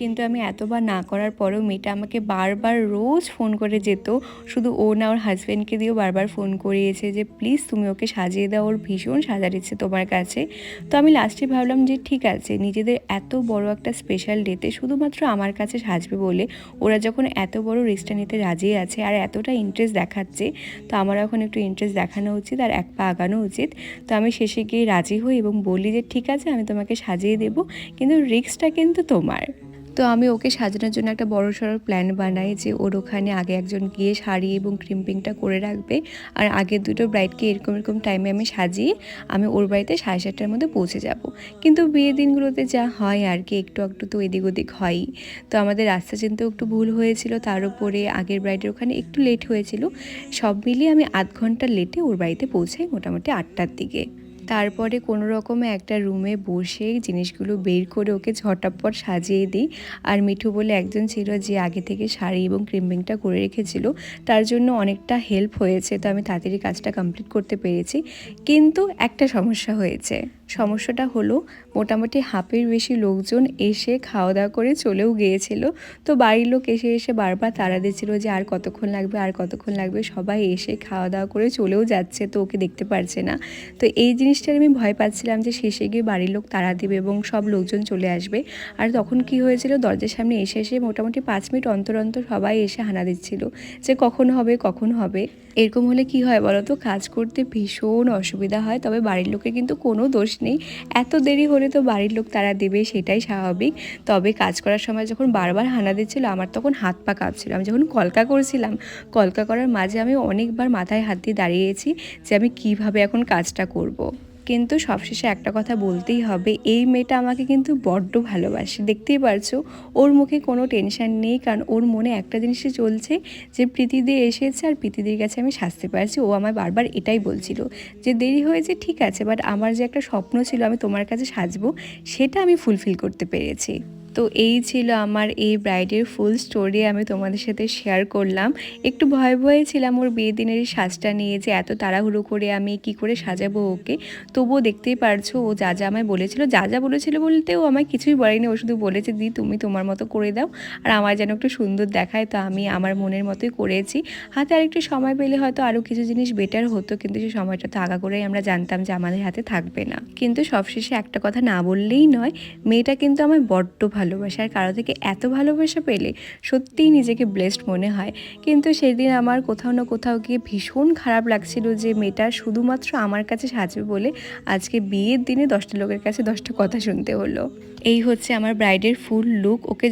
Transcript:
কিন্তু আমি এতবার না করার পরেও মেয়েটা আমাকে বারবার রোজ ফোন করে যেত। শুধু ও না, ওর হাজব্যান্ডকে দিয়েও বারবার ফোন করিয়েছে যে প্লিজ তুমি ওকে সাজিয়ে দাও, ওর ভীষণ সাজার ইচ্ছে তোমার কাছে। তো আমি লাস্টে ভাবলাম যে ঠিক আছে, নিজেদের এত বড় একটা স্পেশাল ডেতে শুধুমাত্র আমার কাছে সাজবে বলে ওরা যখন এত বড় রিস্কটা নিতে রাজি আছে আর এতটা ইন্টারেস্ট দেখাচ্ছে, তো আমার এখন একটু ইন্টারেস্ট দেখানো উচিত আর এক পা আগানো উচিত। তো আমি শেষে গিয়ে রাজি হই এবং বলি যে ঠিক আছে, আমি তোমাকে সাজিয়ে দেবো, কিন্তু রিস্কটা কিন্তু তোমার। তো আমি ওকে সাজানোর জন্য একটা বড়সড় প্ল্যান বানাই যে ওর ওখানে আগে একজন গিয়ে শাড়ি এবং ক্রিম্পিংটা করে রাখবে, আর আগের দুটো ব্রাইডকে এরকম এরকম টাইমে আমি সাজিয়ে আমি ওর বাড়িতে 7:30টার মধ্যে পৌঁছে যাব। কিন্তু বিয়ের দিনগুলোতে যা হয় আর কি, একটু একটু তো এদিক ওদিক হয়ই। তো আমাদের রাস্তা চিনতেও একটু ভুল হয়েছিল, তার উপরে আগের ব্রাইডের ওখানে একটু লেট হয়েছিল। সব মিলিয়ে আমি আধ ঘন্টা লেটে ওর বাড়িতে পৌঁছাই মোটামুটি 8টার দিকে। তারপরে কোনো রকমে একটা রুমে বসে জিনিসগুলো বের করে ওকে ঝটাপট সাজিয়ে দিই। আর মিঠু বলে একজন ছিল যে আগে থেকে শাড়ি এবং ক্রিম্পিংটা করে রেখেছিল, তার জন্য অনেকটা হেল্প হয়েছে। তো আমি তাড়াতাড়ি কাজটা কমপ্লিট করতে পেরেছি। কিন্তু একটা সমস্যা হয়েছে। সমস্যাটা হলো মোটামুটি হাফের বেশি লোকজন এসে খাওয়া দাওয়া করে চলেও গিয়েছিল। তো বাড়ির লোক এসে এসে বারবার তাড়া দিচ্ছিল যে আর কতক্ষণ লাগবে, আর কতক্ষণ লাগবে। সবাই এসে খাওয়া দাওয়া করে চলেও যাচ্ছে, তো ওকে দেখতে পারছে না। তো এই জিনিসটার আমি ভয় পাচ্ছিলাম যে শেষে গিয়ে বাড়ির লোক তাড়া দেবে এবং সব লোকজন চলে আসবে। আর তখন কি হয়েছিল, দরজার সামনে এসে এসে মোটামুটি 5 মিনিট অন্তর অন্তর সবাই এসে হানা দিচ্ছিল যে কখন হবে কখন হবে। এরকম হলে কি হয় বলো তো, কাজ করতে ভীষণ অসুবিধা হয়। তবে বাড়ির লোকের কিন্তু কোনো দোষ নেই, এত দেরি হলে তো বাড়ির লোক তারা দেবে, সেটাই স্বাভাবিক। তবে কাজ করার সময় যখন বারবার হানা দিচ্ছিল, আমার তখন হাত পা কাঁপছিল। আমি যখন কলকা করছিলাম, কলকা করার মাঝে আমি অনেকবার মাথায় হাত দিয়ে দাঁড়িয়েছি যে আমি কিভাবে এখন কাজটা করব। কিন্তু সবশেষে একটা কথা বলতেই হবে, এই মেয়েটা আমাকে কিন্তু বড্ড ভালোবাসে। দেখতেই পারছো ওর মুখে কোনো টেনশন নেই, কারণ ওর মনে একটা জিনিসই চলছে যে প্রীতিদি এসেছে আর প্রীতিদির কাছে আমি সাজতে পারছি। ও আমায় বারবার এটাই বলছিল যে দেরি হয়েছে ঠিক আছে, বাট আমার যে একটা স্বপ্ন ছিল আমি তোমার কাছে সাজবো, সেটা আমি ফুলফিল করতে পেরেছি। তো এই ছিল আমার এই ব্রাইডের ফুল স্টোরি, আমি তোমাদের সাথে শেয়ার করলাম। একটু ভয়ে ভয়ে ছিলাম ওর বিয়ের দিনের সাজটা নিয়ে, যে এত তাড়াহুড়ো করে আমি কি করে সাজাবো ওকে। তবুও দেখতেই পারছো ও যা যা আমায় বলেছিল, যা যা বলেছিল বলতে ও আমায় কিছুই বলেনি, ও শুধু বলেছে দি তুমি তোমার মতো করে দাও আর আমার যেন একটু সুন্দর দেখায়। তো আমি আমার মনের মতোই করেছি। হাতে আর একটু সময় পেলে হয়তো আরও কিছু জিনিস বেটার হতো, কিন্তু সেই সময়টা তো আগা করেই আমরা জানতাম যে আমাদের হাতে থাকবে না। কিন্তু সবশেষে একটা কথা না বললেই নয়, মেয়েটা কিন্তু আমায় বড্ড ভালোবাসে, আর কারো থেকে এত ভালোবাসা পেলে সত্যিই নিজেকে ব্লেসড মনে হয়। কিন্তু সেদিন আমার কোথাও না কোথাও গিয়ে ভীষণ খারাপ লাগছিল যে মেয়েটা শুধুমাত্র আমার কাছে সাজবে বলে আজকে বিয়ের দিনে 10টা লোকের কাছে 10টা কথা শুনতে হলো। এই হচ্ছে আমার ব্রাইডের ফুল লুক। ওকে